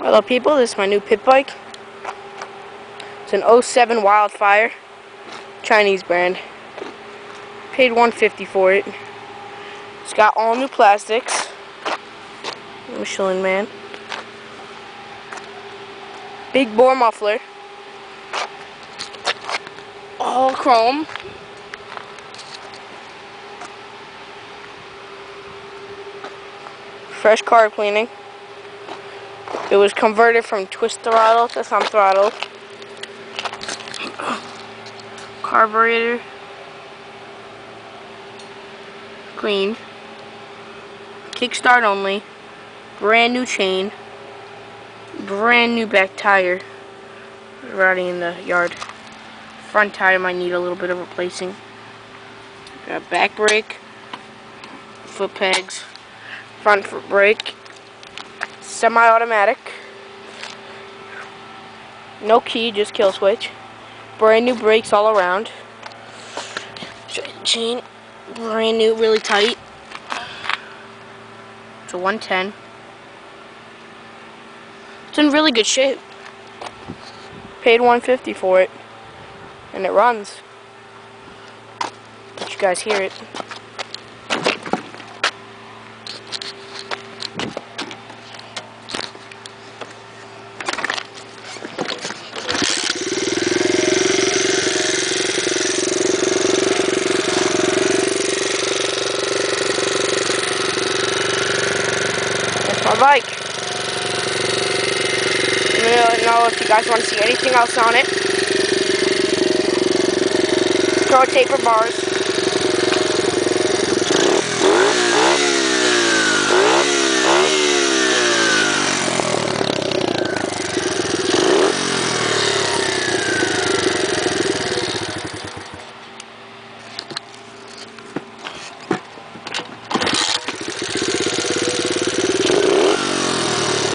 Hello people, this is my new pit bike. It's an '07 Wildfire, Chinese brand. Paid $150 for it. It's got all new plastics. Michelin man. Big bore muffler. All chrome. Fresh carb cleaning. It was converted from twist throttle to thumb throttle. Carburetor clean. Kickstart only. Brand new chain. Brand new back tire. Rotting in the yard. Front tire might need a little bit of replacing. Got back brake. Foot pegs. Front foot brake. Semi-automatic. No key, just kill switch. Brand new brakes all around. Chain, brand new, really tight. It's a 110. It's in really good shape. Paid $150 for it, and it runs. Let you guys hear it. My bike. Let me know if you guys want to see anything else on it. Throw taper bars.